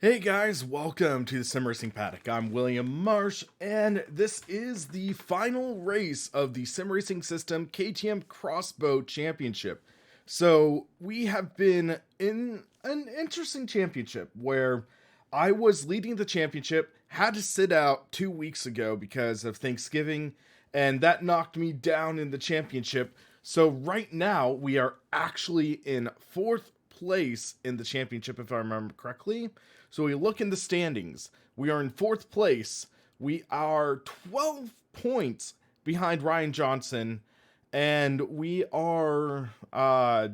Hey guys, welcome to the SimRacingPaddock. I'm William Marsh, and this is the final race of the SimRacing System KTM Crossbow Championship. So we have been in an interesting championship where I was leading the championship, had to sit out 2 weeks ago because of Thanksgiving, and that knocked me down in the championship. So right now we are actually in 4th place in the championship, if I remember correctly. So we look in the standings. We are in 4th place. We are 12 points behind Ryan Johnson, and we are that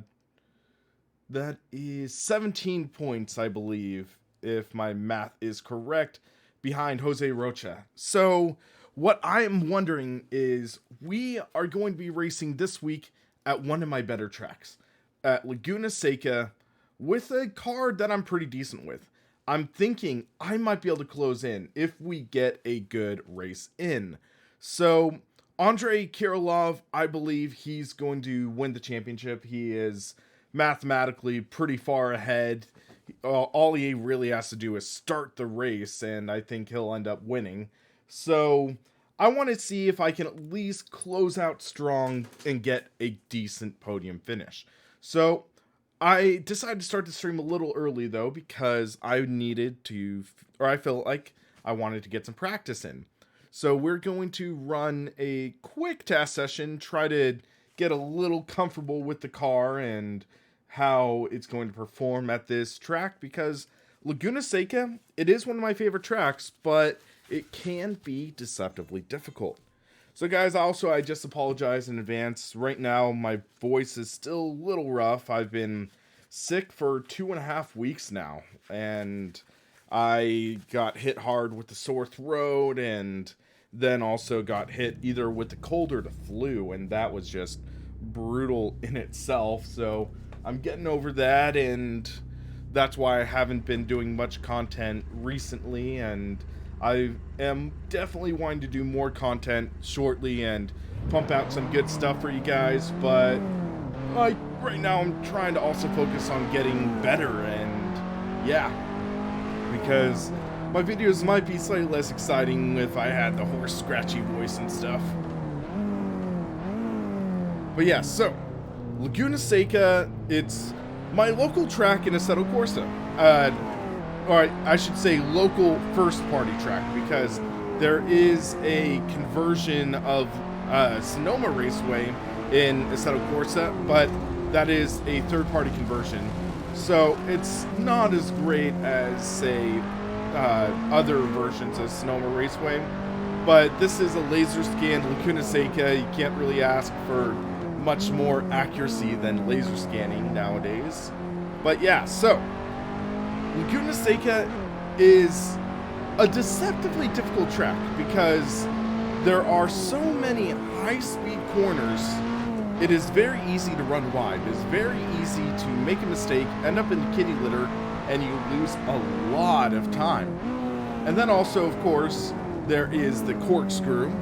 is 17 points, I believe, if my math is correct, behind Jose Rocha. So what I am wondering is, we are going to be racing this week at one of my better tracks, at Laguna Seca, with a car that I'm pretty decent with. I'm thinking I might be able to close in if we get a good race in. So Andrei Kirilov, I believe he's going to win the championship. He is mathematically pretty far ahead. All he really has to do is start the race, and I think he'll end up winning. So I want to see if I can at least close out strong and get a decent podium finish. So I decided to start the stream a little early, though, because I felt like I wanted to get some practice in. So we're going to run a quick test session, try to get a little comfortable with the car and how it's going to perform at this track, because Laguna Seca, it is one of my favorite tracks, but it can be deceptively difficult. So guys, I just apologize in advance. Right now, my voice is still a little rough. I've been sick for 2.5 weeks now, and I got hit hard with the sore throat, and then also got hit either with the cold or the flu, and that was just brutal in itself. So I'm getting over that, and that's why I haven't been doing much content recently, and I am definitely wanting to do more content shortly and pump out some good stuff for you guys, but right now I'm trying to also focus on getting better, and yeah, because my videos might be slightly less exciting if I had the hoarse, scratchy voice and stuff. But yeah, so Laguna Seca, it's my local track in Assetto Corsa. Or I should say local first-party track, because there is a conversion of Sonoma Raceway in Assetto Corsa, but that is a third-party conversion. So it's not as great as, say, other versions of Sonoma Raceway, but this is a laser-scanned Laguna Seca. You can't really ask for much more accuracy than laser scanning nowadays. But yeah, so Laguna Seca is a deceptively difficult track because there are so many high-speed corners. It is very easy to run wide. It is very easy to make a mistake, end up in the kitty litter, and you lose a lot of time. And then also, of course, there is the corkscrew,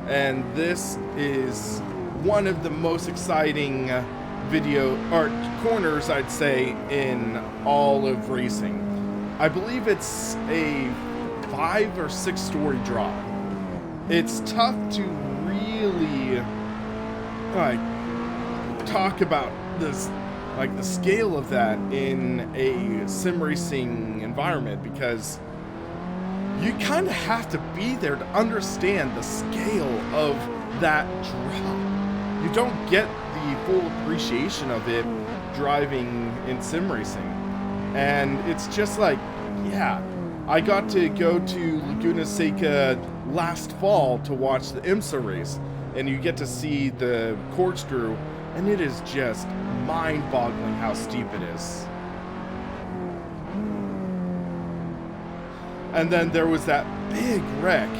and this is one of the most exciting corners, I'd say, in all of racing. I believe it's a 5 or 6 story drop. It's tough to really talk about this, like the scale of that in a sim racing environment, because you kind of have to be there to understand the scale of that drop. You don't get the full appreciation of it driving in sim racing. And it's just like, yeah, I got to go to Laguna Seca last fall to watch the IMSA race, and you get to see the corkscrew, and it is just mind-boggling how steep it is. And then there was that big wreck.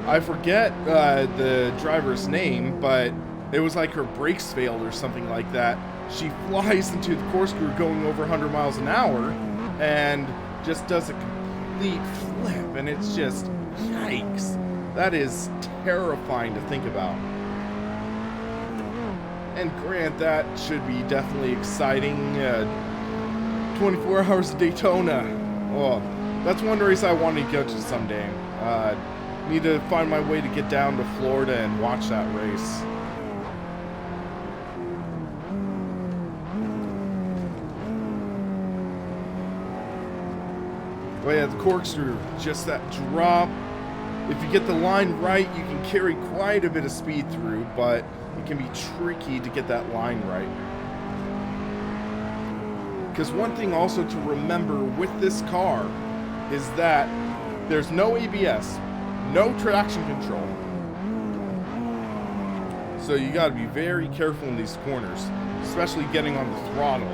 I forget the driver's name, but it was like her brakes failed or something like that. She flies into the corkscrew going over 100 miles an hour and just does a complete flip, and it's just, yikes. That is terrifying to think about. And grant, that should be definitely exciting. 24 hours of Daytona. Oh, That's one race I want to go to someday. Need to find my way to get down to Florida and watch that race. But yeah, the corkscrew, just that drop. If you get the line right, you can carry quite a bit of speed through, but it can be tricky to get that line right. Because one thing also to remember with this car is that there's no ABS, no traction control. So you gotta be very careful in these corners, especially getting on the throttle.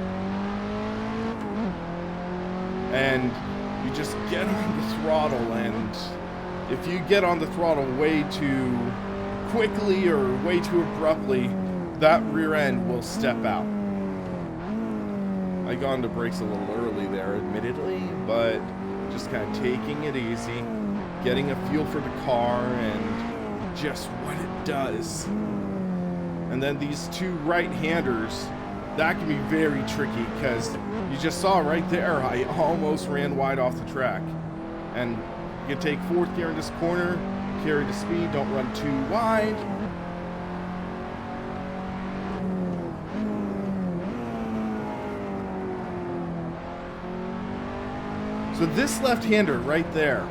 And you just get on the throttle, and if you get on the throttle way too quickly or way too abruptly, that rear end will step out. I got into brakes a little early there, admittedly, but just kind of taking it easy, getting a feel for the car and just what it does. And then these two right-handers, that can be very tricky because you just saw right there, I almost ran wide off the track. And you can take fourth gear in this corner, carry the speed, don't run too wide. So this left-hander right there,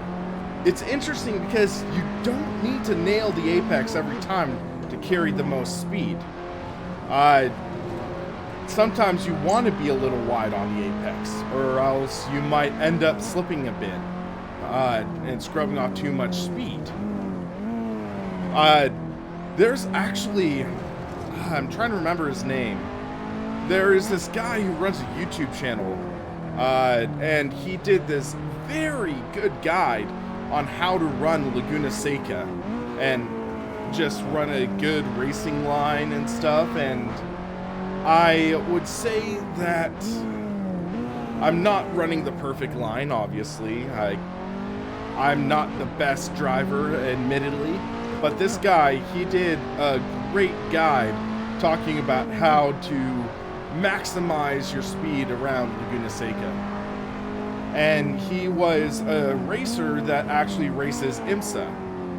it's interesting because you don't need to nail the apex every time to carry the most speed. Sometimes you want to be a little wide on the apex, or else you might end up slipping a bit and scrubbing off too much speed. There's actually, I'm trying to remember his name. There is this guy who runs a YouTube channel, and he did this very good guide on how to run Laguna Seca and just run a good racing line and stuff. And I would say that I'm not running the perfect line, obviously. I'm not the best driver, admittedly, but this guy, he did a great guide talking about how to maximize your speed around Laguna Seca. And he was a racer that actually races IMSA.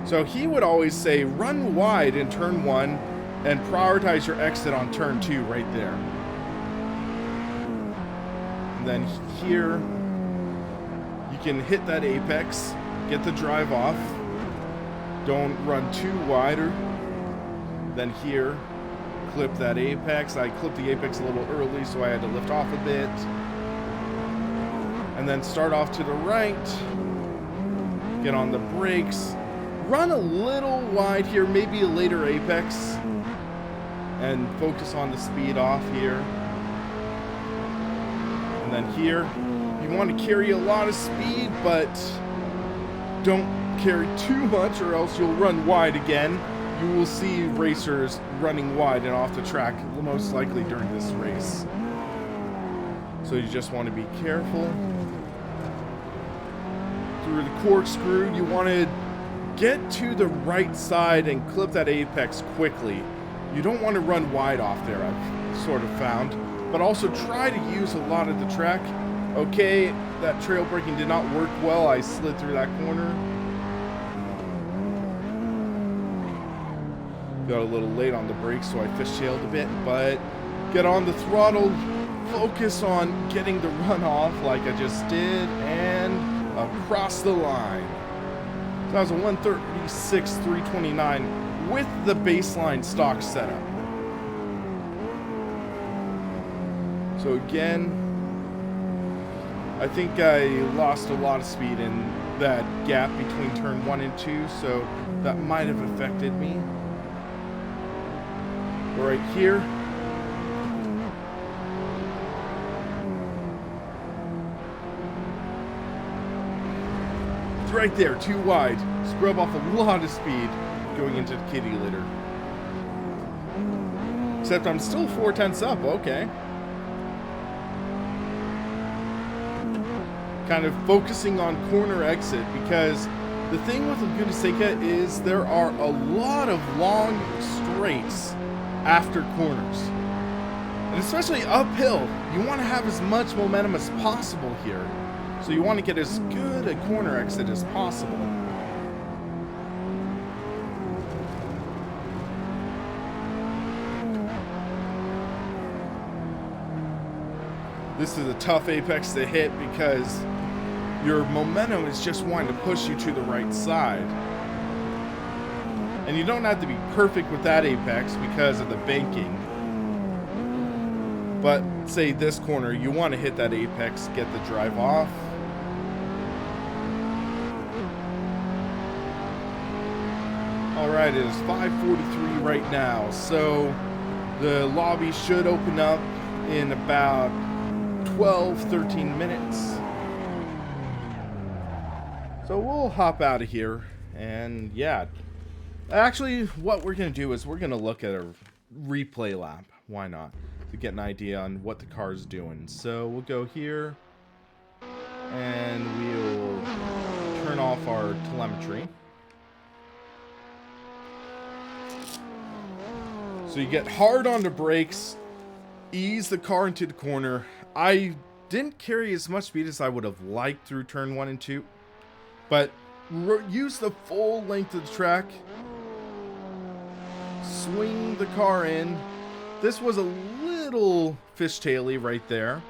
So he would always say, run wide in turn 1 and prioritize your exit on turn 2 right there. And then here, you can hit that apex, get the drive off, don't run too wide. Then here, clip that apex. I clipped the apex a little early, so I had to lift off a bit. And then start off to the right, get on the brakes, run a little wide here, maybe a later apex, and focus on the speed off here. And then here, you want to carry a lot of speed, but don't carry too much or else you'll run wide again. You will see racers running wide and off the track, most likely during this race. So you just want to be careful. Through the corkscrew, you want to get to the right side and clip that apex quickly. You don't want to run wide off there, I've sort of found. But also try to use a lot of the track. Okay, that trail braking did not work well. I slid through that corner. Got a little late on the brakes, so I fishtailed a bit, but get on the throttle, focus on getting the run off like I just did, and across the line. So that was a 136.329 with the baseline stock setup. So again, I think I lost a lot of speed in that gap between turn 1 and 2, so that might have affected me. Right here. It's right there, too wide. Scrub off a lot of speed going into the kitty litter. Except I'm still 4/10 up, okay. Kind of focusing on corner exit, because the thing with Laguna Seca is there are a lot of long straights after corners, and especially uphill, you want to have as much momentum as possible here. So you want to get as good a corner exit as possible. This is a tough apex to hit because your momentum is just wanting to push you to the right side. And you don't have to be perfect with that apex because of the banking. But say this corner, you want to hit that apex, get the drive off. Alright, it is 5:43 right now, so the lobby should open up in about 12-13 minutes. So we'll hop out of here, and yeah. Actually, what we're going to do is we're going to look at a replay lap. Why not? To get an idea on what the car is doing. So we'll go here, and we'll turn off our telemetry. So you get hard on the brakes, ease the car into the corner. I didn't carry as much speed as I would have liked through turn 1 and 2, but use the full length of the track. Swing the car in. This was a little fishtaily right there.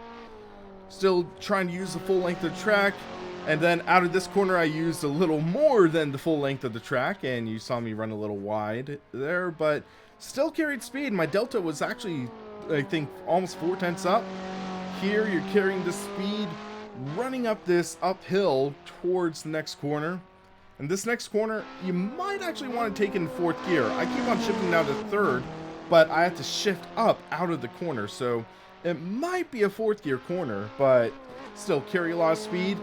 Still trying to use the full length of the track. And then out of this corner, I used a little more than the full length of the track. And you saw me run a little wide there, but still carried speed. My delta was actually, I think, almost 4 tenths up. Here, you're carrying the speed, running up this uphill towards the next corner. And this next corner, you might actually want to take in 4th gear. I keep on shifting now to 3rd, but I have to shift up out of the corner. So it might be a 4th gear corner, but still carry a lot of speed.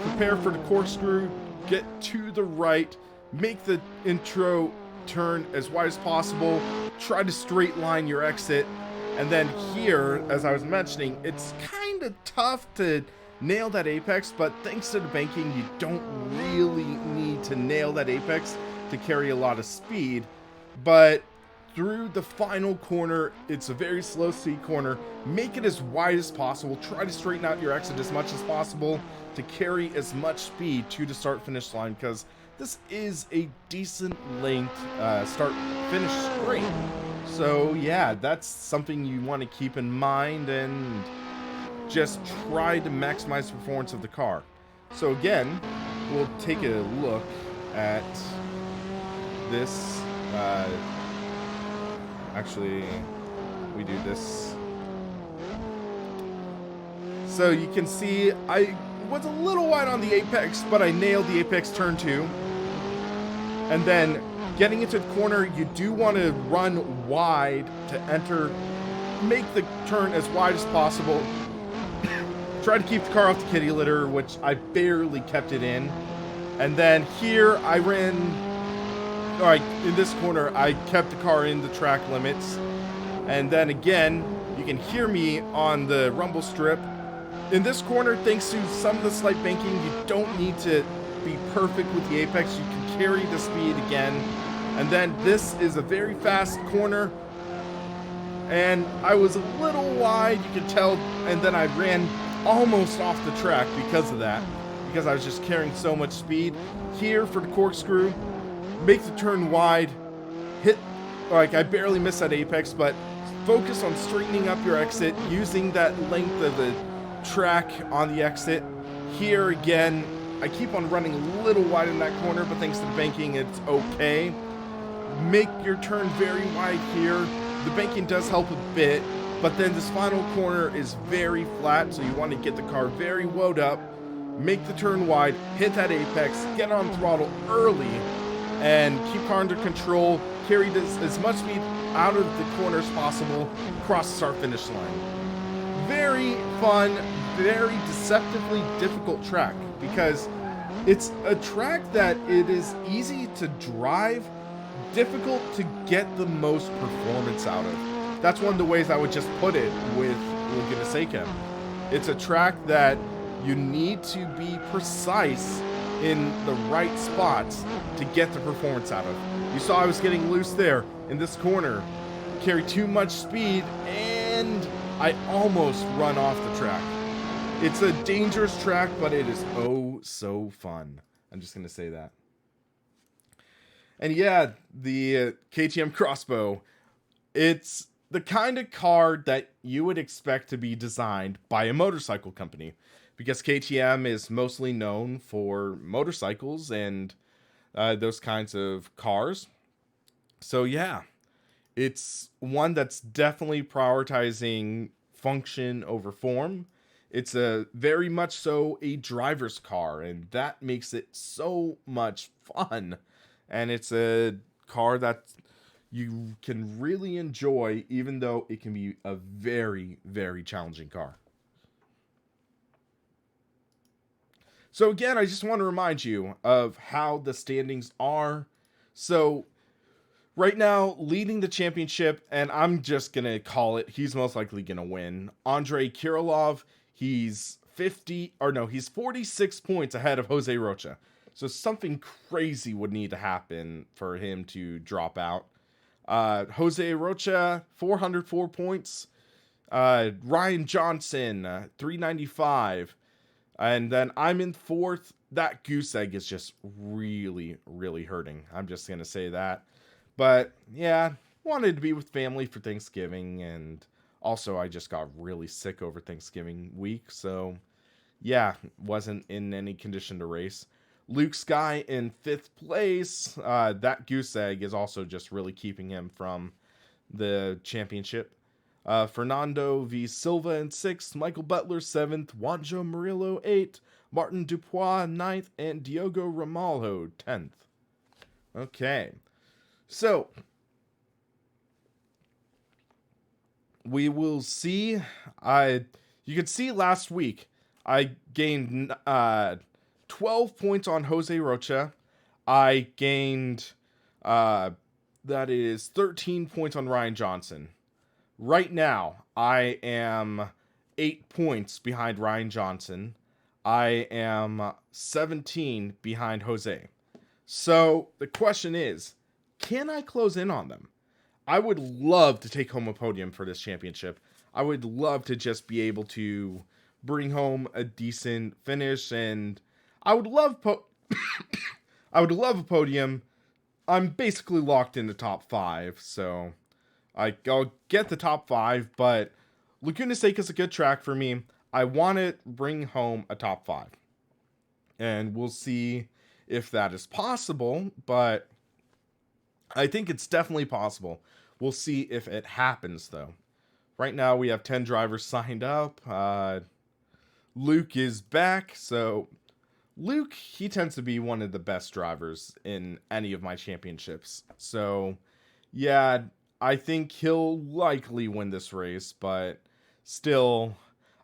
Prepare for the corkscrew, get to the right, make the intro turn as wide as possible, try to straight line your exit. And then here, as I was mentioning, it's kind of tough to nail that apex, but thanks to the banking, you don't really need to nail that apex to carry a lot of speed. But through the final corner, it's a very slow speed corner. Make it as wide as possible. Try to straighten out your exit as much as possible to carry as much speed to the start-finish line, because this is a decent length start-finish straight. So yeah, that's something you want to keep in mind and just try to maximize the performance of the car. So again, we'll take a look at this. Actually, we do this. So you can see I was a little wide on the apex, but I nailed the apex turn 2. And then getting into the corner, you do want to run wide to enter, make the turn as wide as possible. Try to keep the car off the kitty litter, which I barely kept it in. And then here I ran, alright, in this corner, I kept the car in the track limits. And then again, you can hear me on the rumble strip. In this corner, thanks to some of the slight banking, you don't need to be perfect with the apex. You can carry the speed again. And then this is a very fast corner. And I was a little wide, you can tell, and then I ran almost off the track because of that, because I was just carrying so much speed. Here for the corkscrew, make the turn wide, hit, like I barely missed that apex, but focus on straightening up your exit, using that length of the track on the exit. Here again, I keep on running a little wide in that corner, but thanks to the banking, it's okay. Make your turn very wide here. The banking does help a bit, but then this final corner is very flat, so you want to get the car very wound up, make the turn wide, hit that apex, get on throttle early, and keep car under control, carry this as much speed out of the corner as possible, cross the start-finish line. Very fun, very deceptively difficult track, because it's a track that it is easy to drive, difficult to get the most performance out of. That's one of the ways I would just put it with Laguna Seca. It's a track that you need to be precise in the right spots to get the performance out of. You saw I was getting loose there in this corner, carry too much speed, and I almost run off the track. It's a dangerous track, but it is oh so fun. I'm just gonna say that. And yeah, the KTM Crossbow, it's the kind of car that you would expect to be designed by a motorcycle company, because KTM is mostly known for motorcycles and those kinds of cars. So yeah, it's one that's definitely prioritizing function over form. It's a very much so a driver's car, and that makes it so much fun. And it's a car that you can really enjoy, even though it can be a very, very challenging car. So again, I just want to remind you of how the standings are. So right now, leading the championship, and I'm just going to call it, he's most likely going to win. Andrei Kirilov, he's 46 points ahead of Jose Rocha. So something crazy would need to happen for him to drop out. Jose Rocha, 404 points. Ryan Johnson, 395. And then I'm in fourth. That goose egg is just really, really hurting. I'm just going to say that. But yeah, wanted to be with family for Thanksgiving. And also I just got really sick over Thanksgiving week. So yeah, wasn't in any condition to race. Luke Sky in 5th place. That goose egg is also just really keeping him from the championship. Fernando V. Silva in 6th. Michael Butler 7th. Juanjo Murillo 8th. Martin Dupois 9th. And Diogo Ramalho 10th. Okay. So, we will see. You could see last week, I gained 12 points on Jose Rocha. I gained, that is 13 points on Ryan Johnson. Right now, I am 8 points behind Ryan Johnson. I am 17 behind Jose. So the question is, can I close in on them? I would love to take home a podium for this championship. I would love to just be able to bring home a decent finish, and I would love I would love a podium. I'm basically locked in the top 5, so I'll get the top 5, but Laguna Seca is a good track for me. I want to bring home a top 5. And we'll see if that is possible, but I think it's definitely possible. We'll see if it happens, though. Right now, we have 10 drivers signed up. Luke is back, so Luke, he tends to be one of the best drivers in any of my championships. So, yeah, I think he'll likely win this race, but still,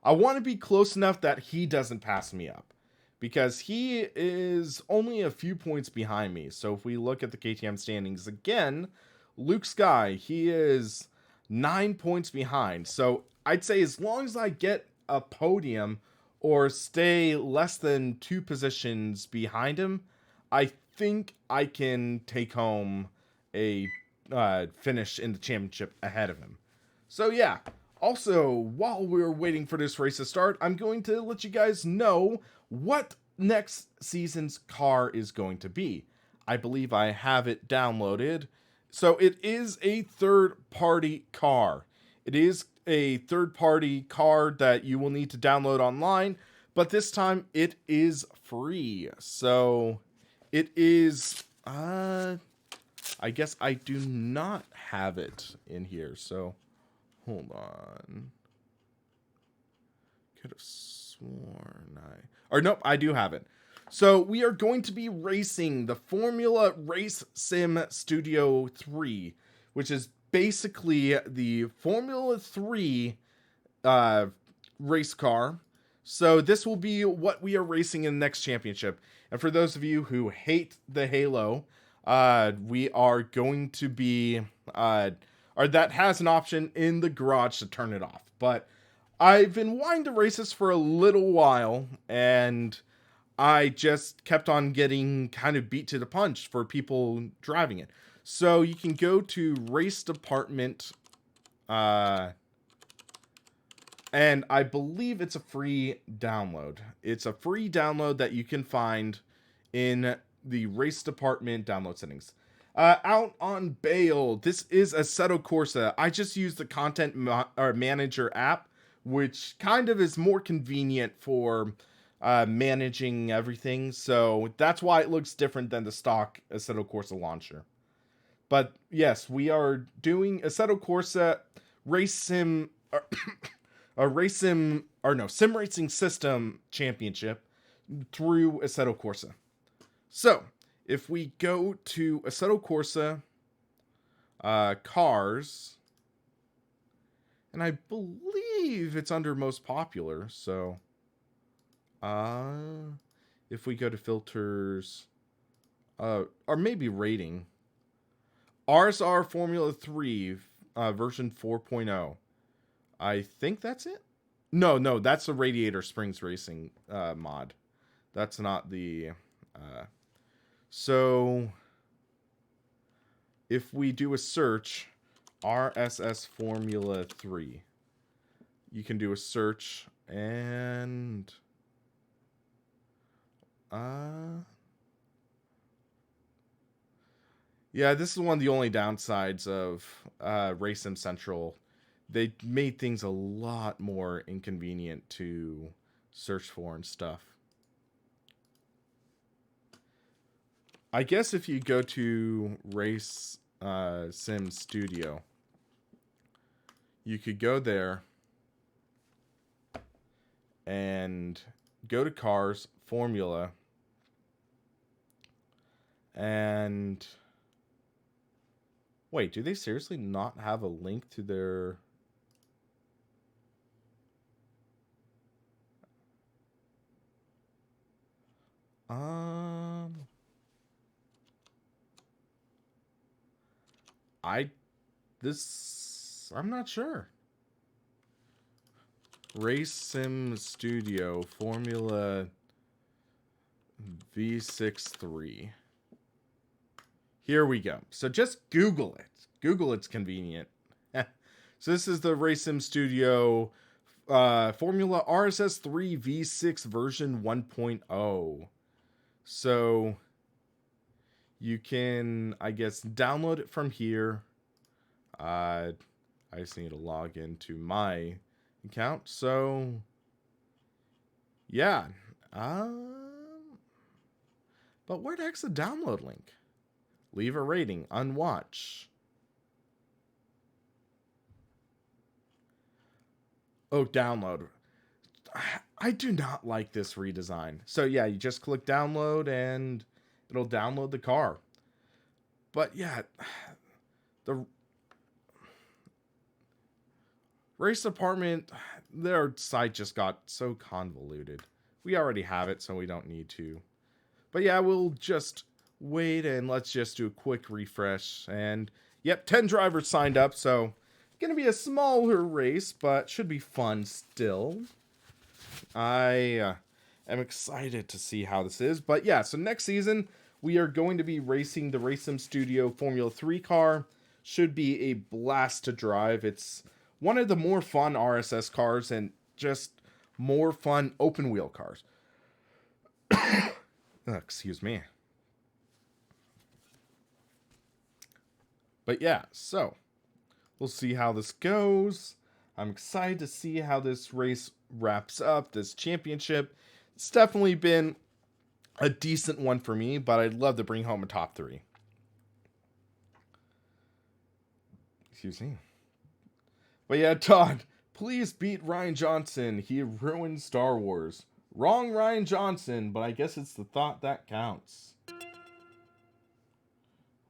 I want to be close enough that he doesn't pass me up, because he is only a few points behind me. So if we look at the KTM standings again, Luke Sky, he is 9 points behind. So I'd say as long as I get a podium or stay less than 2 positions behind him, I think I can take home a finish in the championship ahead of him. So yeah, also, while we're waiting for this race to start, I'm going to let you guys know what next season's car is going to be. I believe I have it downloaded. So it is a third-party car. It is a third-party car that you will need to download online, but this time it is free. So it is, I guess I do not have it in here, so hold on. Could have sworn or nope, I do have it. So we are going to be racing the Formula Race Sim Studio 3, which is basically the Formula 3 race car. So this will be what we are racing in the next championship. And for those of you who hate the Halo, we are going to be, or that has an option in the garage to turn it off. But I've been wanting to race this for a little while, and I just kept on getting kind of beat to the punch for people driving it. So you can go to race department, And I believe it's a free download. It's a free download that you can find in the race department download settings. Out on bail, this is Assetto Corsa. I just use the content manager app, which kind of is more convenient for managing everything. So that's why it looks different than the stock Assetto Corsa launcher. But yes, we are doing Assetto Corsa Race Sim, Sim Racing System Championship through Assetto Corsa. So, if we go to Assetto Corsa cars, and I believe it's under most popular, so if we go to filters, or maybe rating, RSR Formula 3 version 4.0. I think that's it. No, that's the Radiator Springs Racing mod. That's not the... So, if we do a search, RSS Formula 3, you can do a search, and... yeah, this is one of the only downsides of RaceSim Central. They made things a lot more inconvenient to search for and stuff. I guess if you go to Race Sim Studio, you could go there and go to Cars, Formula, and... wait, do they seriously not have a link to their... I'm not sure. Race Sim Studio Formula V63. Here we go. So just Google it. Google it's convenient. So this is the Race Sim Studio Formula RSS 3 V6 version 1.0. So you can, I guess, download it from here. I just need to log into my account. So yeah. But where the heck's the download link? Leave a rating. Unwatch. Oh, download. I do not like this redesign. So yeah, you just click download and it'll download the car. But yeah, the race department, their site just got so convoluted. We already have it, so we don't need to. But yeah, we'll just wait and let's just do a quick refresh. And yep, 10 drivers signed up, so gonna be a smaller race, but should be fun still. I am excited to see how this is. But yeah, so next season we are going to be racing the RaceSim Studio Formula 3 car. Should be a blast to drive. It's one of the more fun RSS cars and just more fun open wheel cars. Excuse me. But yeah, so we'll see how this goes. I'm excited to see how this race wraps up, this championship. It's definitely been a decent one for me, but I'd love to bring home a top 3. Excuse me. But yeah, Todd, please beat Ryan Johnson. He ruined Star Wars. Wrong Ryan Johnson, but I guess it's the thought that counts.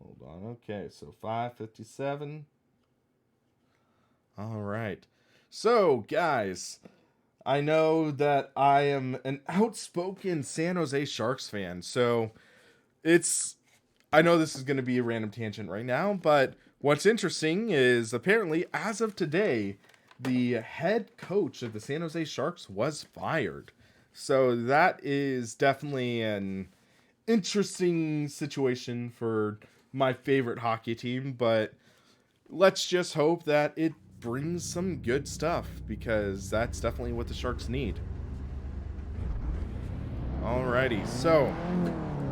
Hold on. Okay, so 557. All right. So, guys, I know that I am an outspoken San Jose Sharks fan, so I know this is going to be a random tangent right now, but what's interesting is apparently, as of today, the head coach of the San Jose Sharks was fired. So that is definitely an interesting situation for my favorite hockey team, but let's just hope that it brings some good stuff, because that's definitely what the Sharks need. Alrighty, so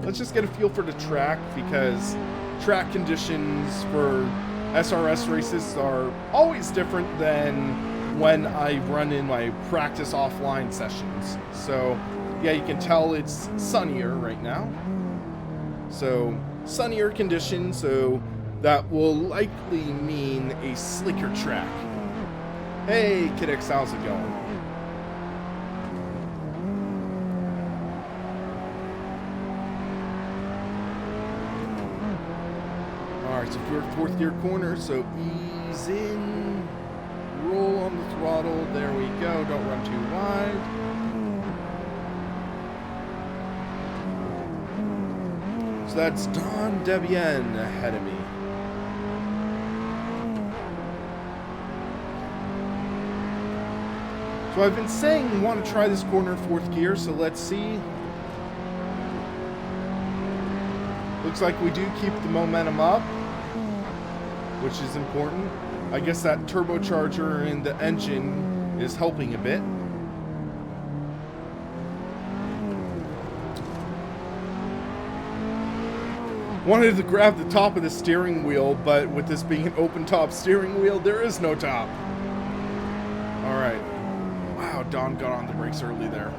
let's just get a feel for the track, because track conditions for SRS races are always different than when I run in my practice offline sessions. So yeah, you can tell it's sunnier right now. So sunnier conditions, so that will likely mean a slicker track. Hey, Kidix, how's it going? Alright, so we're fourth gear corner, so ease in, roll on the throttle, there we go, don't run too wide. So that's Don Debian ahead of me. So I've been saying we want to try this corner fourth gear, so let's see. Looks like we do keep the momentum up, which is important. I guess that turbocharger in the engine is helping a bit. Wanted to grab the top of the steering wheel, but with this being an open top steering wheel, there is no top. Alright. Wow, Don got on the brakes early there.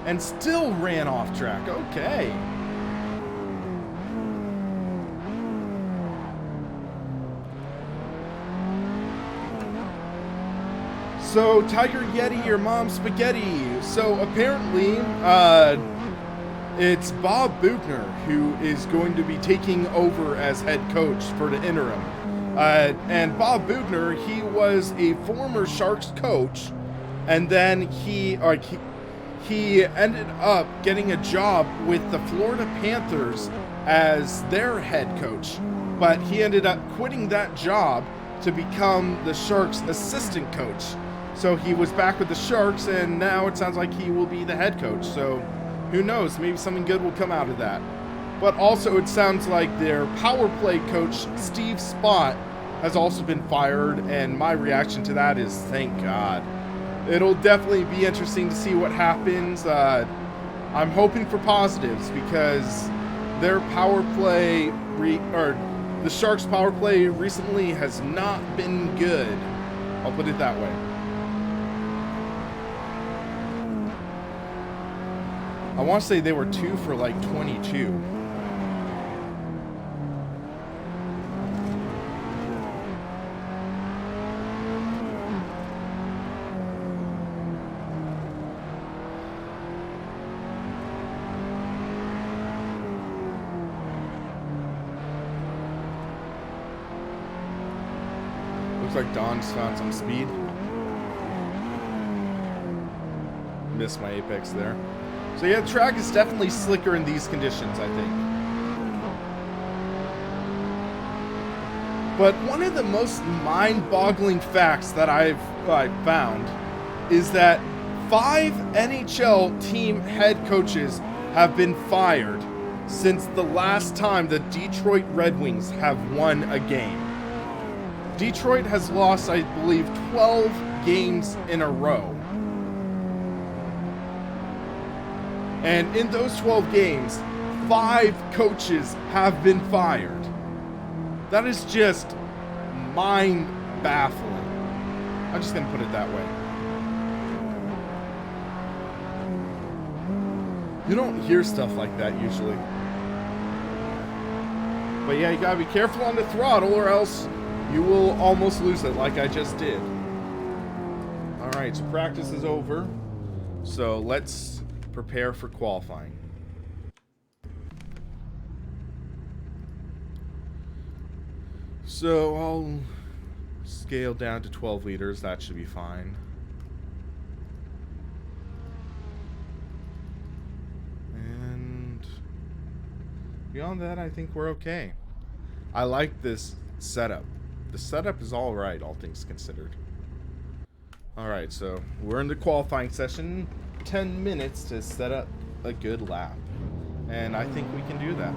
And still ran off track. Okay. So, Tiger Yeti, your mom's spaghetti. So, apparently, it's Bob Bugner who is going to be taking over as head coach for the interim. And Bob Bugner, he was a former Sharks coach, and then he ended up getting a job with the Florida Panthers as their head coach. But he ended up quitting that job to become the Sharks assistant coach. So he was back with the Sharks, and now it sounds like he will be the head coach. So who knows, maybe something good will come out of that. But also it sounds like their power play coach, Steve Spott, has also been fired, and my reaction to that is thank God. It'll definitely be interesting to see what happens. I'm hoping for positives, because their power play, the Sharks power play recently has not been good. I'll put it that way. I want to say they were 2 for like 22. Looks like Don's found some speed. Missed my apex there. So yeah, the track is definitely slicker in these conditions, I think. But one of the most mind-boggling facts that I've found is that 5 NHL team head coaches have been fired since the last time the Detroit Red Wings have won a game. Detroit has lost, I believe, 12 games in a row. And in those 12 games, 5 coaches have been fired. That is just mind-baffling. I'm just going to put it that way. You don't hear stuff like that usually. But yeah, you got to be careful on the throttle, or else you will almost lose it like I just did. Alright, so practice is over. So let's prepare for qualifying. So I'll scale down to 12 liters. That should be fine. And beyond that, I think we're okay. I like this setup. The setup is all right, all things considered. All right, so we're in the qualifying session. 10 minutes to set up a good lap, and I think we can do that.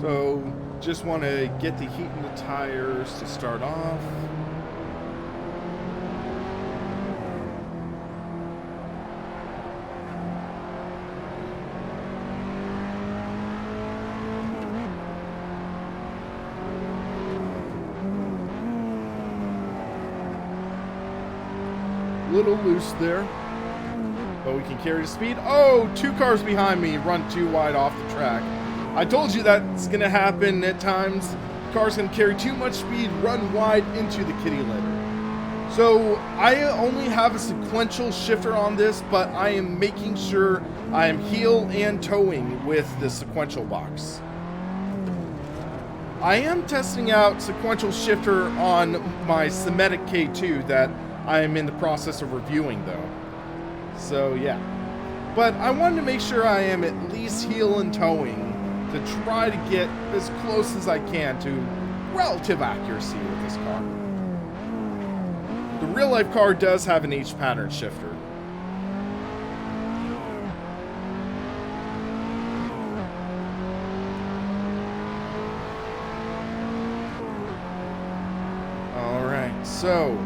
So just want to get the heat in the tires to start off. Little loose there, but we can carry the speed. Oh, 2 cars behind me run too wide off the track. I told you that's gonna happen at times. Cars can carry too much speed, run wide into the kitty litter. So I only have a sequential shifter on this, but I am making sure I am heel and toeing with the sequential box. I am testing out sequential shifter on my Semitic K2 that I am in the process of reviewing though. So yeah. But I wanted to make sure I am at least heel and toeing to try to get as close as I can to relative accuracy with this car. The real life car does have an H pattern shifter. Alright, so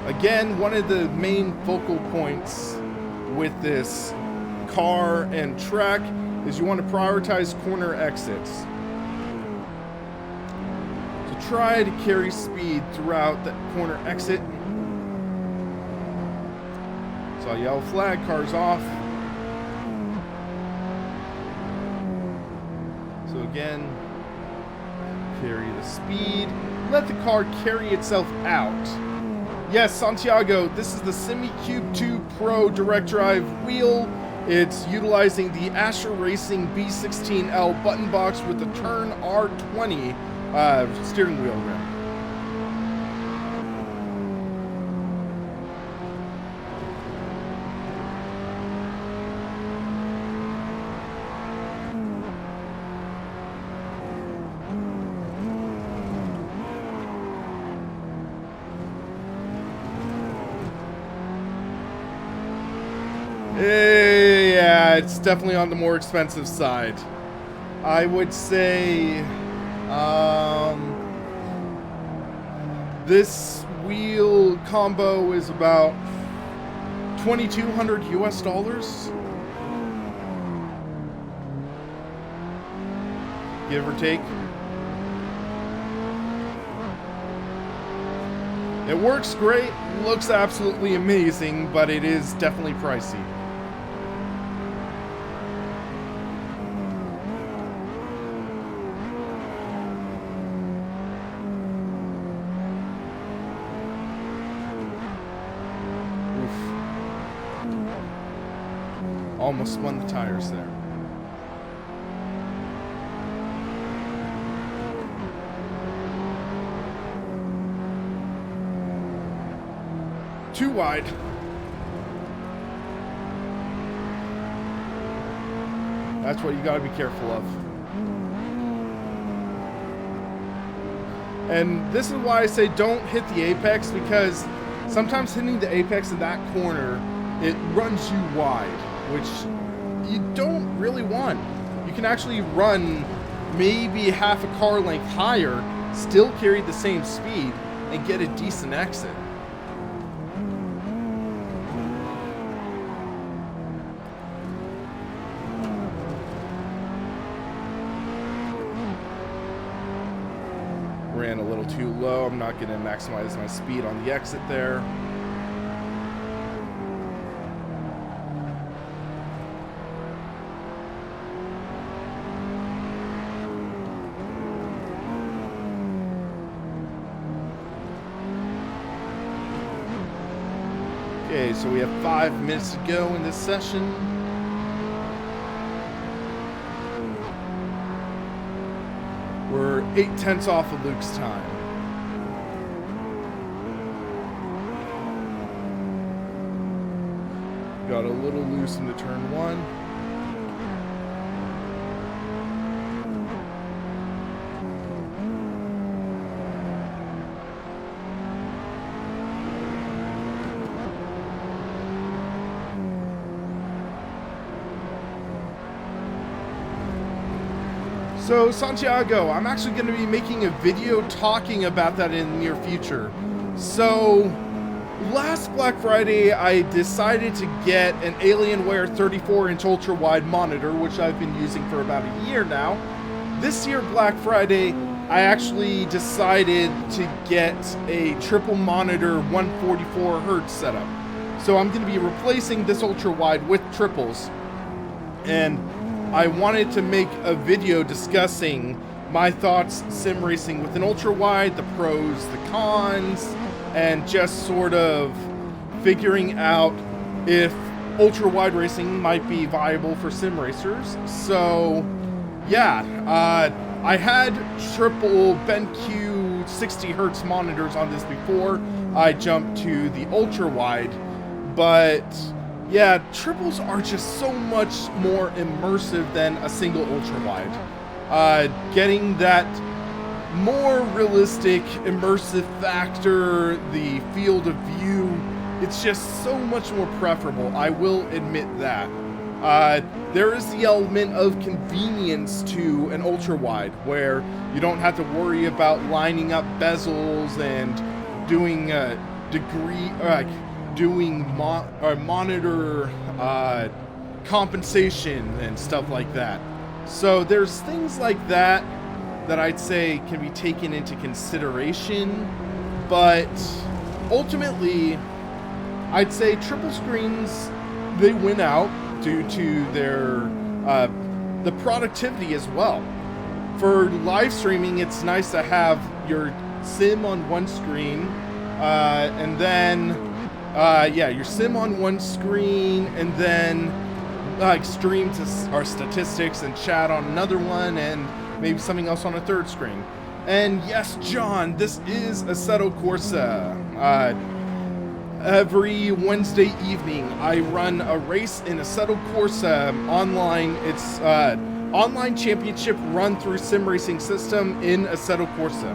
again, one of the main focal points with this car and track is you want to prioritize corner exits. So try to carry speed throughout that corner exit. So yellow flag, car's off. So again, carry the speed. Let the car carry itself out. Yes, Santiago, this is the Semi Cube 2 Pro direct drive wheel. It's utilizing the Asher Racing B16L button box with the Turn R20 steering wheel rim. Yeah, it's definitely on the more expensive side. I would say this wheel combo is about $2,200 US. Give or take. It works great, looks absolutely amazing, but it is definitely pricey. Almost spun the tires there. Too wide. That's what you gotta be careful of. And this is why I say don't hit the apex, because sometimes hitting the apex in that corner, it runs you wide, which you don't really want. You can actually run maybe half a car length higher, still carry the same speed, and get a decent exit. Ran a little too low. I'm not going to maximize my speed on the exit there. Okay, so we have 5 minutes to go in this session. We're 8/10 off of Luke's time. Got a little loose into turn 1. So, Santiago, I'm actually going to be making a video talking about that in the near future. So, last Black Friday, I decided to get an Alienware 34-inch ultra-wide monitor, which I've been using for about a year now. This year, Black Friday, I actually decided to get a triple monitor 144 Hz setup. So I'm going to be replacing this ultra-wide with triples. And I wanted to make a video discussing my thoughts sim racing with an ultra-wide, the pros, the cons, and just sort of figuring out if ultra-wide racing might be viable for sim racers. So, yeah, I had triple BenQ 60 Hz monitors on this before I jumped to the ultra-wide, but yeah, triples are just so much more immersive than a single ultra-wide. Getting that more realistic, immersive factor, the field of view, it's just so much more preferable, I will admit that. There is the element of convenience to an ultra-wide, where you don't have to worry about lining up bezels and doing monitor compensation and stuff like that. So there's things like that that I'd say can be taken into consideration, but ultimately I'd say triple screens, they win out due to their the productivity as well. For live streaming, it's nice to have your sim on one screen, and then yeah, your sim on one screen, and then stream to our statistics and chat on another one, and maybe something else on a third screen. And yes, John, this is Assetto Corsa. Every Wednesday evening, I run a race in Assetto Corsa online. It's online championship run through sim racing system in Assetto Corsa.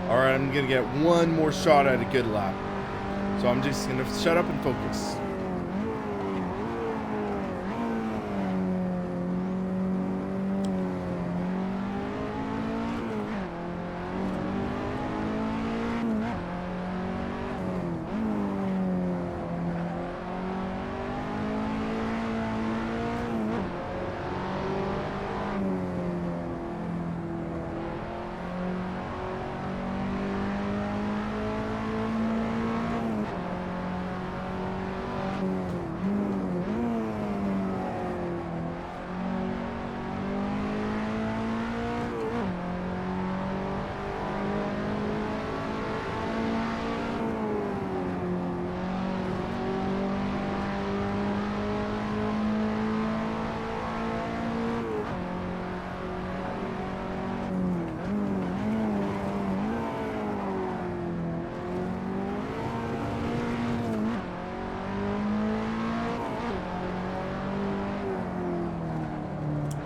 Alright, I'm gonna get one more shot at a good lap. So I'm just gonna shut up and focus.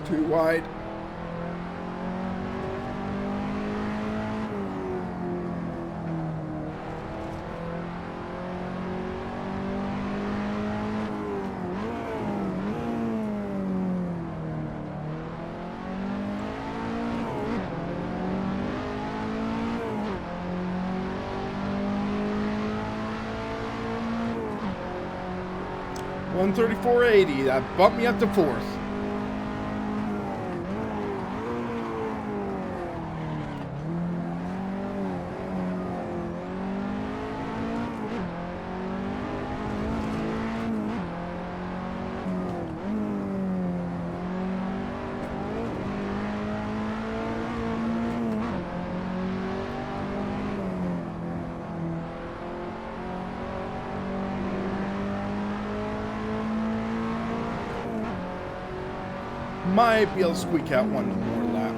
Too wide. $134.80. That bumped me up to fourth. Might be able to squeak out one more lap.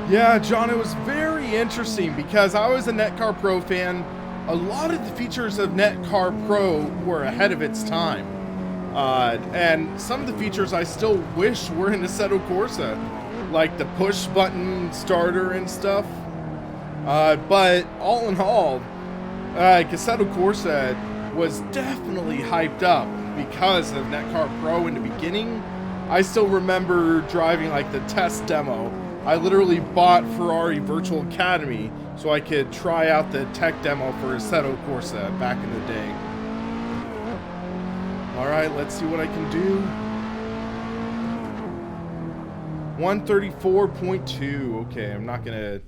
Yeah, John, it was very interesting because I was a Netcar Pro fan. A lot of the features of Netcar Pro were ahead of its time. And some of the features I still wish were in Assetto Corsa, like the push button starter and stuff. But all in all, Assetto Corsa was definitely hyped up because of Netcar Pro in the beginning. I still remember driving like the test demo. I literally bought Ferrari Virtual Academy so I could try out the tech demo for Assetto Corsa back in the day. Alright, let's see what I can do. 134.2. Okay, I'm not going to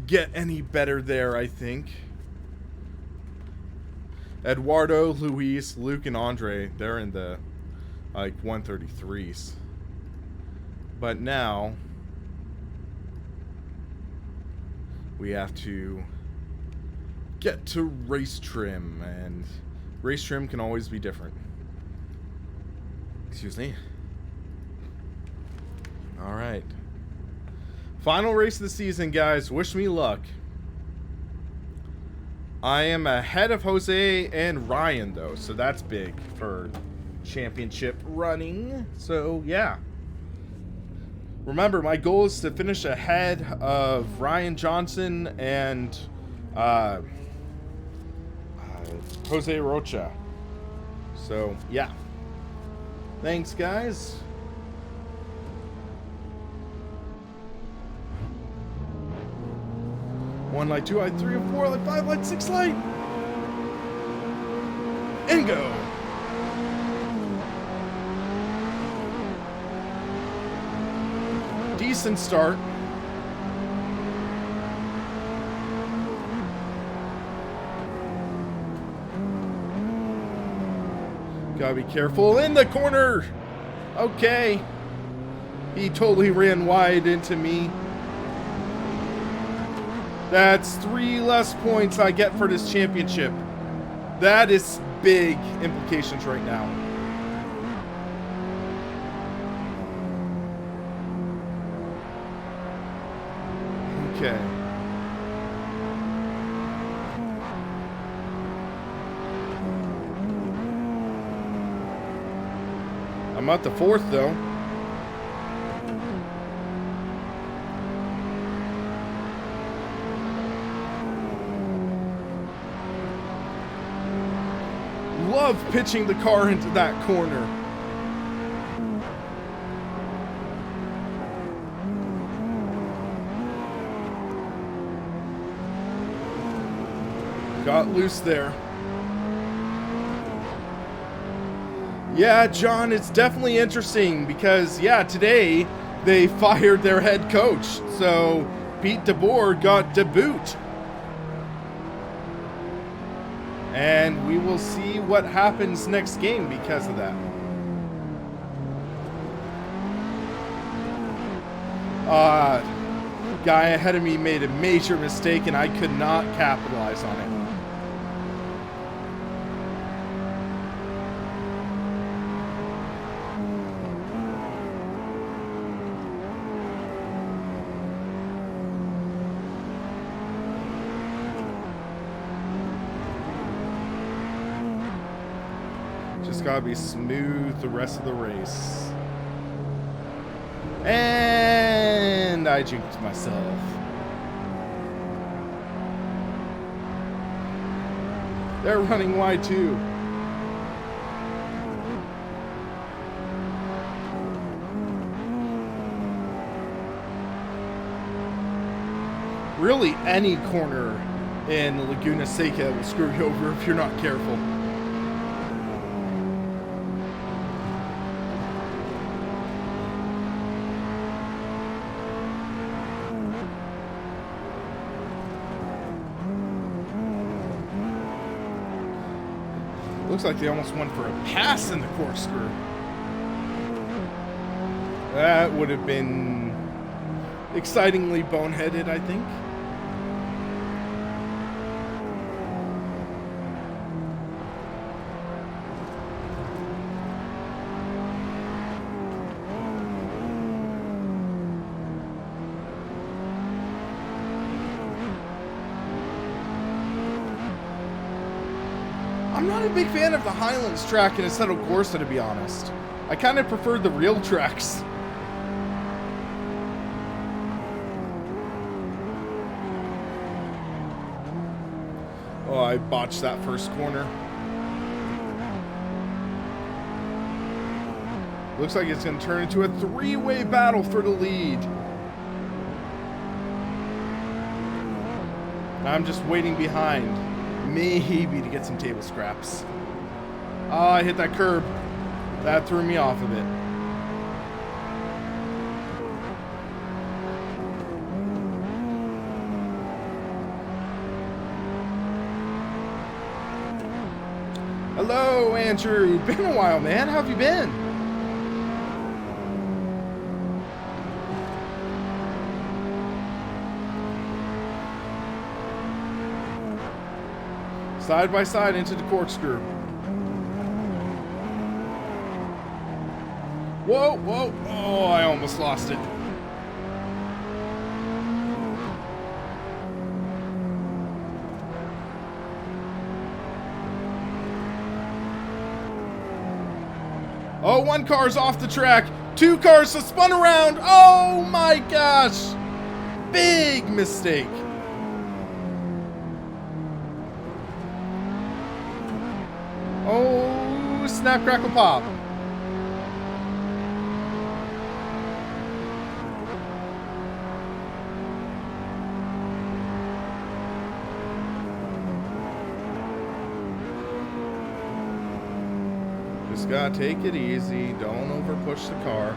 get any better there, I think. Eduardo, Luis, Luke, and Andre, they're in the, like, 133s. But now we have to get to race trim, and race trim can always be different. Excuse me. Alright. Final race of the season, guys. Wish me luck. I am ahead of Jose and Ryan, though, so that's big for championship running. So, yeah. Remember, my goal is to finish ahead of Ryan Johnson and Jose Rocha. So, yeah. Thanks, guys. One light, two light, three and four light, five light, six light. And go. Decent start. Gotta be careful in the corner. Okay. He totally ran wide into me. That's 3 less points I get for this championship. That is big implications right now. Okay. I'm at the 4th, though. Love pitching the car into that corner. Got loose there. Yeah, John, it's definitely interesting because, yeah, today they fired their head coach. So Pete DeBoer got debut. And we will see what happens next game because of that. Guy ahead of me made a major mistake and I could not capitalize on it. Just gotta be smooth the rest of the race. And I jinxed myself. They're running wide too. Really, any corner in Laguna Seca will screw you over if you're not careful. Looks like they almost went for a pass in the corkscrew. That would have been excitingly boneheaded, I think. a big fan of the Highlands track in Assetto Corsa, to be honest. I kind of prefer the real tracks. Oh, I botched that first corner. Looks like it's going to turn into a three-way battle for the lead. I'm just waiting behind, maybe to get some table scraps. Oh, I hit that curb. That threw me off a bit. Hello, Andrew. Been a while, man. How have you been? Side by side into the corkscrew. Whoa, whoa. Oh, I almost lost it. Oh, one car's off the track. Two cars have spun around. Oh my gosh. Big mistake. Oh, snap, crackle, pop. Just gotta take it easy. Don't over push the car.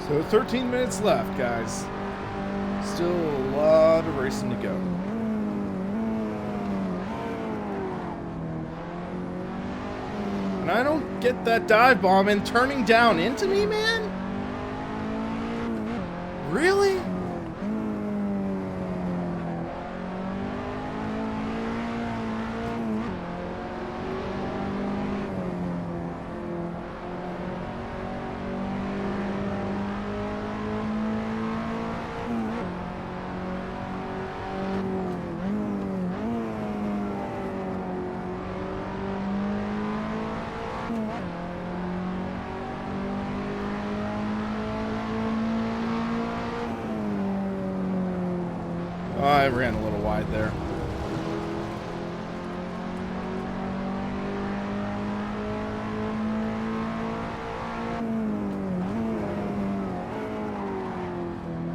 So 13 minutes left, guys. Still a lot of racing to go. And I don't get that dive bomb and turning down into me, man? Really? Oh, I ran a little wide there.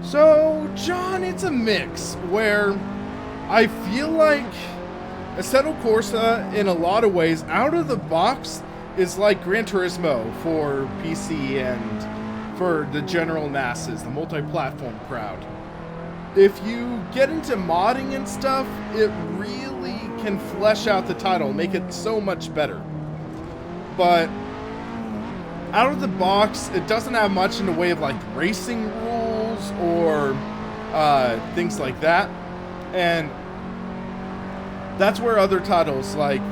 So, John, it's a mix where I feel like Assetto Corsa, in a lot of ways, out of the box, is like Gran Turismo for PC and for the general masses, the multi-platform crowd. If you get into modding and stuff, it really can flesh out the title, make it so much better. But out of the box, it doesn't have much in the way of like racing rules or things like that. And that's where other titles like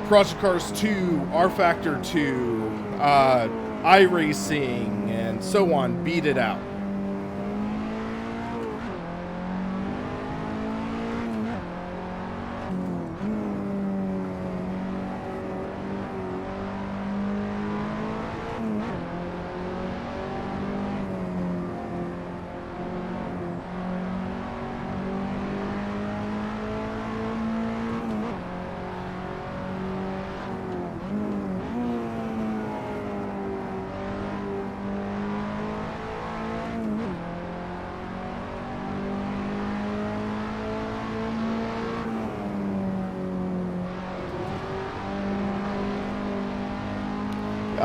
Project Cars 2, R Factor 2, iRacing, and so on beat it out.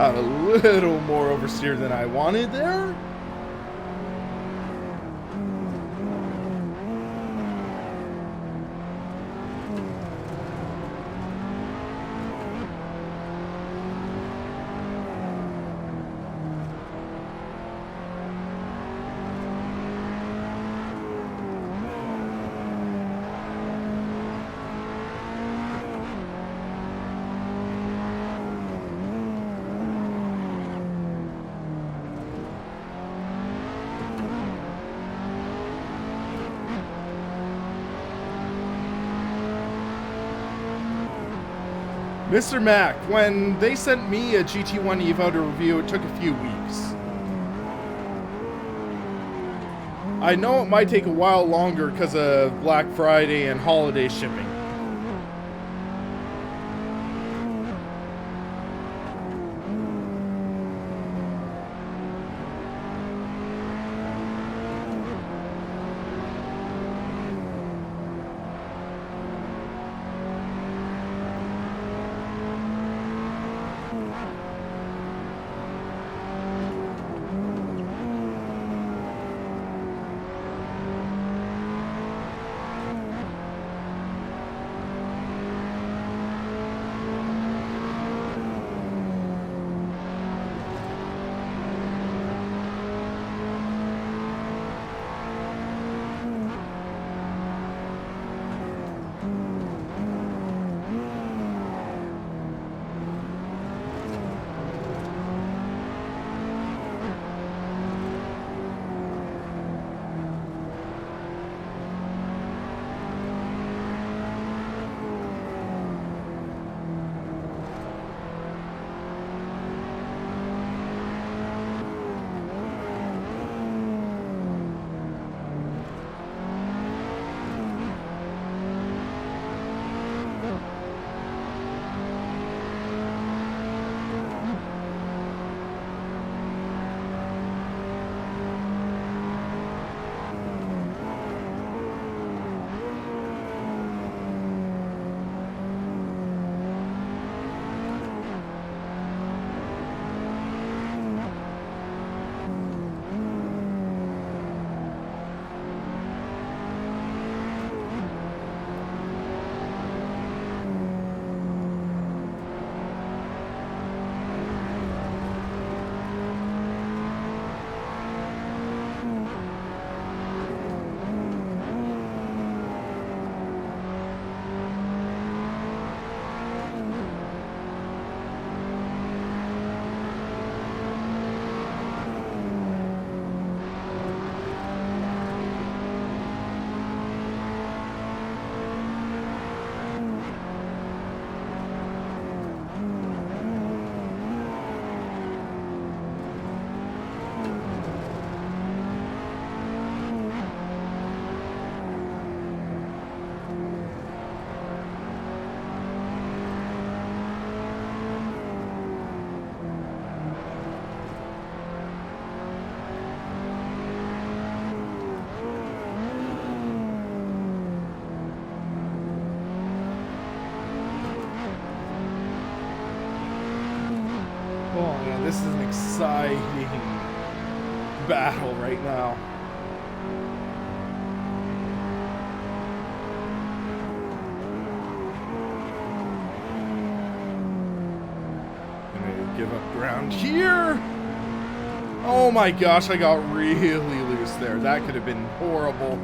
A little more oversteer than I wanted there. Mr. Mac, when they sent me a GT1 Evo to review, it took a few weeks. I know it might take a while longer because of Black Friday and holiday shipping. Oh man, this is an exciting battle right now. Gonna give up ground here. Oh my gosh, I got really loose there. That could have been horrible.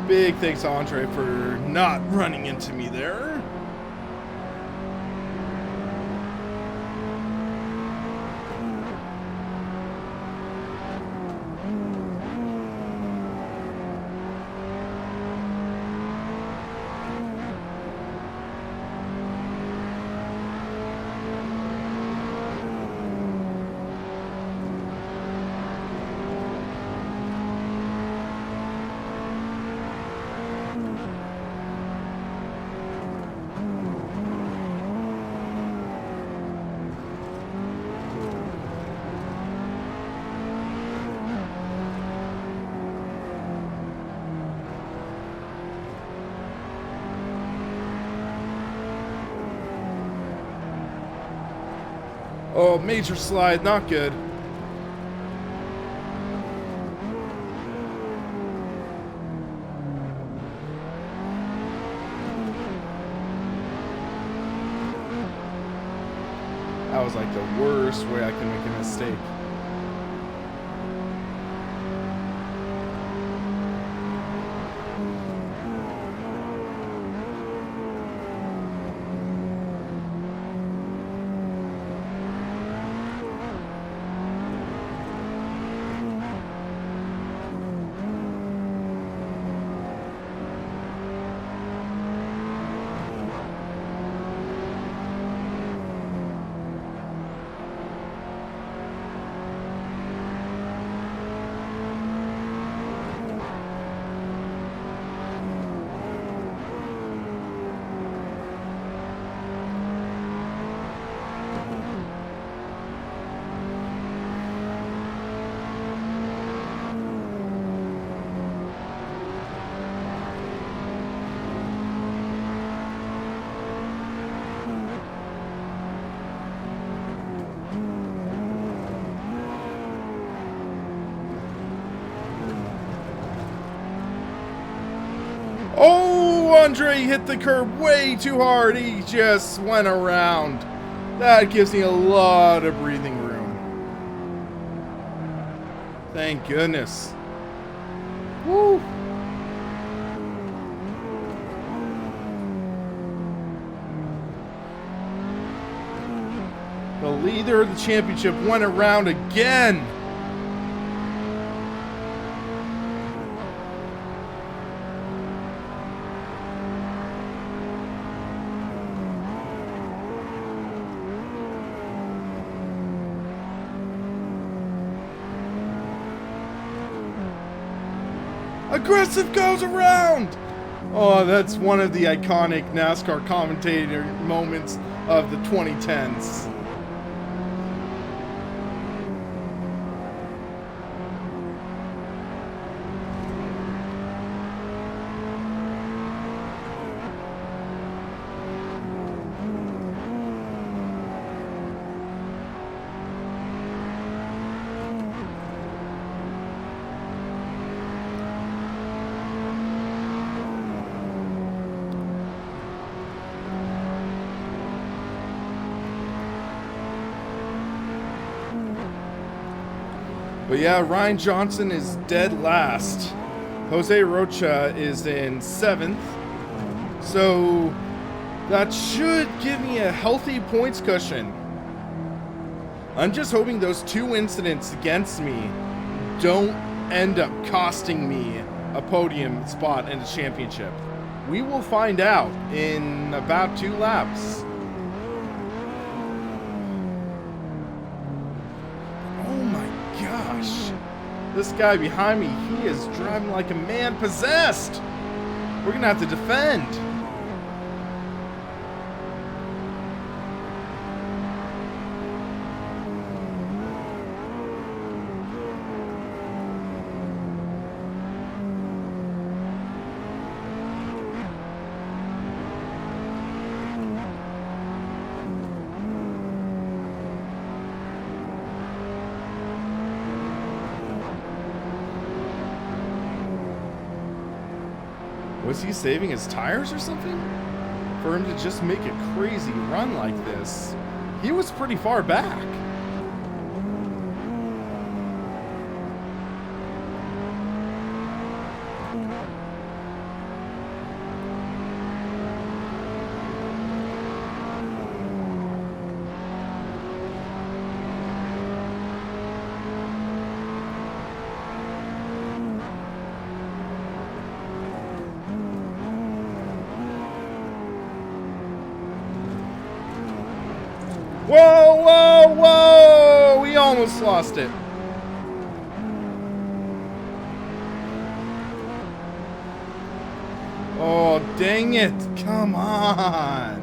Big thanks to Andre for not running into me there. Oh, major slide, not good. That was like the worst way I can make a mistake. Oh, Andre hit the curb way too hard. He just went around. That gives me a lot of breathing room. Thank goodness. Woo. The leader of the championship went around again. Aggressive goes around! Oh, that's one of the iconic NASCAR commentator moments of the 2010s. But yeah, Ryan Johnson is dead last. Jose Rocha is in 7th. So that should give me a healthy points cushion. I'm just hoping those 2 incidents against me don't end up costing me a podium spot in the championship. We will find out in about 2 laps. This guy behind me, he is driving like a man possessed. We're gonna have to defend. Was he saving his tires or something? For him to just make a crazy run like this. He was pretty far back. Whoa, whoa, whoa! We almost lost it. Oh, dang it. Come on.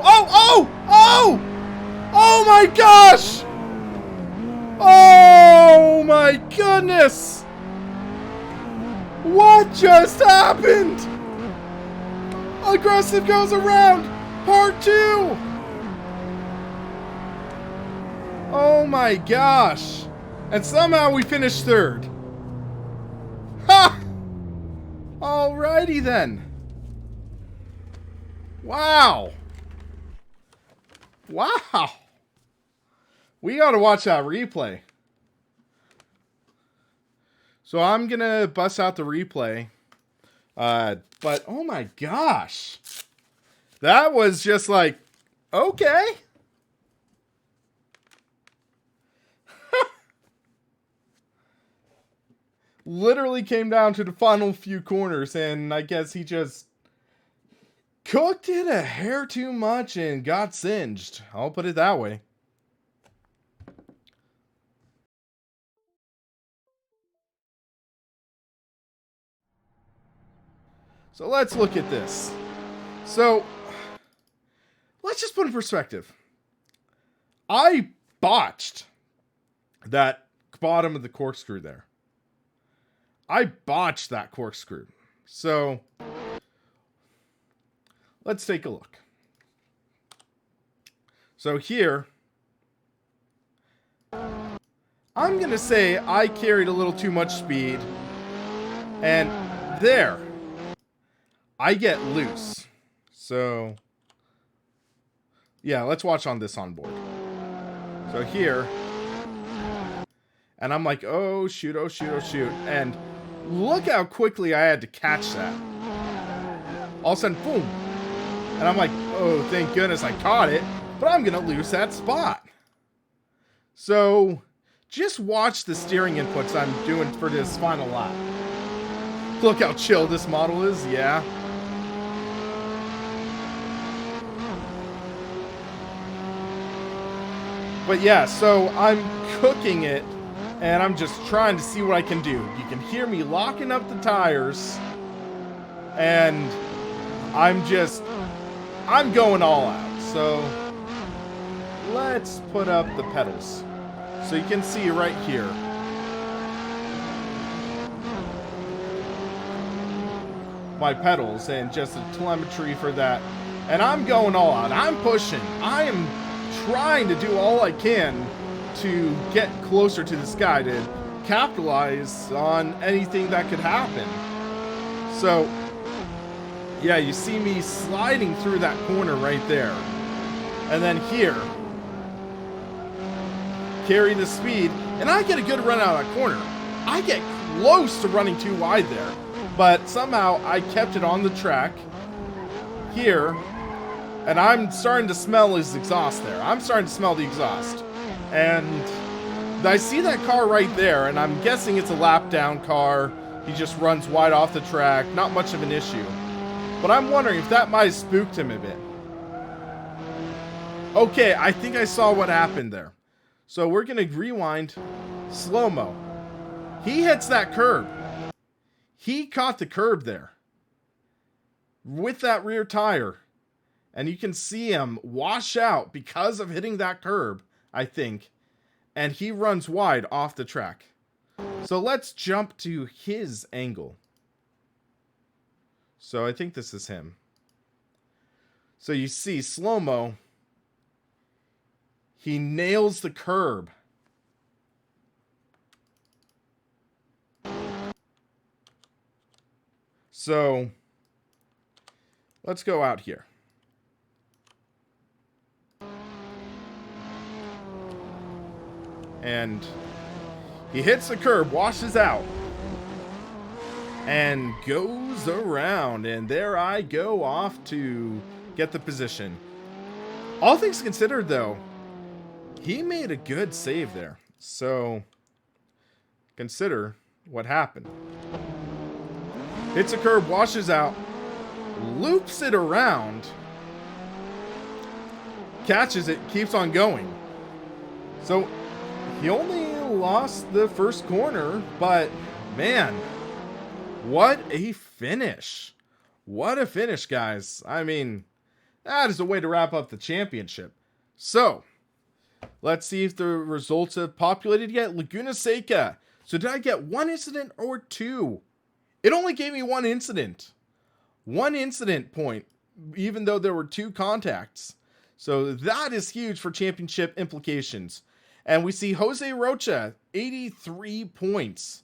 Oh! Oh my gosh! Oh my goodness! What just happened? Aggressive goes around! Part 2! Oh my gosh! And somehow we finished 3rd. Ha! Alrighty then. Wow. Wow. We gotta watch that replay. So I'm gonna bust out the replay. But oh my gosh. That was just like, okay. Literally came down to the final few corners, and I guess he just cooked it a hair too much and got singed. I'll put it that way. So let's look at this. So let's just put in perspective. I botched that bottom of the corkscrew there. I botched that corkscrew. So let's take a look. So here, I'm going to say I carried a little too much speed. And there, I get loose. So, yeah, let's watch on this onboard. So here, and I'm like, oh shoot, oh shoot, oh shoot. And look how quickly I had to catch that. All of a sudden, boom. And I'm like, oh, thank goodness I caught it. But I'm going to lose that spot. So, just watch the steering inputs I'm doing for this final lap. Look how chill this model is, yeah. But yeah, so I'm cooking it. And I'm just trying to see what I can do. You can hear me locking up the tires. And I'm going all out. So let's put up the pedals. So you can see right here. My pedals and just the telemetry for that. And I'm going all out. I'm pushing. I am trying to do all I can to get closer to this guy to capitalize on anything that could happen. So, yeah, you see me sliding through that corner right there. And then here, carry the speed, and I get a good run out of that corner. I get close to running too wide there, but somehow I kept it on the track here, and I'm starting to smell his exhaust there. I'm starting to smell the exhaust. And I see that car right there, and I'm guessing it's a lap down car. He just runs wide off the track. Not much of an issue. But I'm wondering if that might have spooked him a bit. Okay, I think I saw what happened there. So we're going to rewind slow-mo. He hits that curb. He caught the curb there with that rear tire. And you can see him wash out because of hitting that curb, I think. And he runs wide off the track. So let's jump to his angle. So I think this is him. So you see, slow-mo. He nails the curb. So let's go out here. And he hits the curb, washes out, and goes around. And there I go off to get the position. All things considered, though, he made a good save there. So consider what happened. Hits a curb, washes out, loops it around, catches it, keeps on going. So he only lost the first corner, but man, what a finish. What a finish, guys. I mean, That is a way to wrap up the championship. So, let's see if the results have populated yet. Laguna Seca. So did I get one incident or two? It only gave me one incident. One incident point, even though there were two contacts. So that is huge for championship implications. And we see Jose Rocha, 83 points.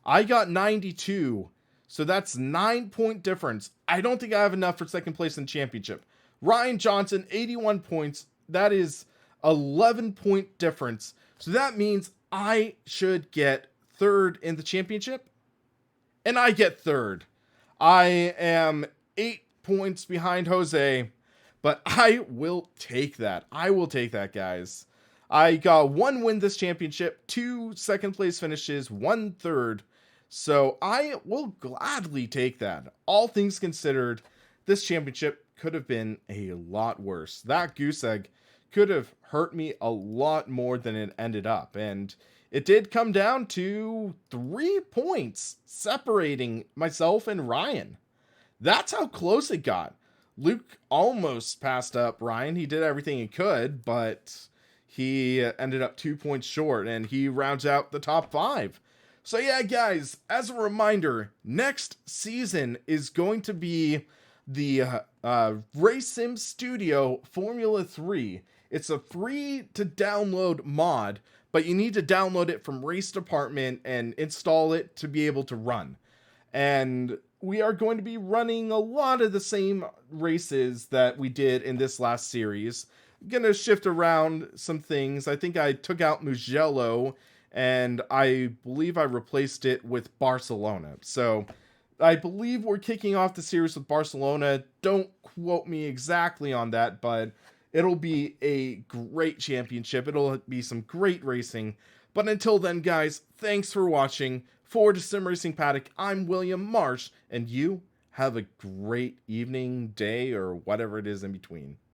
I got 92. So that's 9-point difference. I don't think I have enough for second place in the championship. Ryan Johnson, 81 points. That is 11-point difference. So that means I should get third in the championship. And I get third. I am 8 points behind Jose, but I will take that. I will take that, guys. I got one win this championship, 2 second place finishes, 1 third. So I will gladly take that. All things considered, this championship could have been a lot worse. That goose egg could have hurt me a lot more than it ended up. And it did come down to 3 points separating myself and Ryan. That's how close it got. Luke almost passed up Ryan. He did everything he could, but he ended up 2 points short, and he rounds out the top 5. So yeah, guys, as a reminder, next season is going to be the Race Sim Studio Formula 3. It's a free to download mod, but you need to download it from Race Department and install it to be able to run. And we are going to be running a lot of the same races that we did in this last series. I'm going to shift around some things. I think I took out Mugello, and I believe I replaced it with Barcelona. So I believe we're kicking off the series with Barcelona. Don't quote me exactly on that, but it'll be a great championship. It'll be some great racing. But until then, guys, thanks for watching. For SimRacingPaddock, I'm William Marsh, and you have a great evening, day, or whatever it is in between.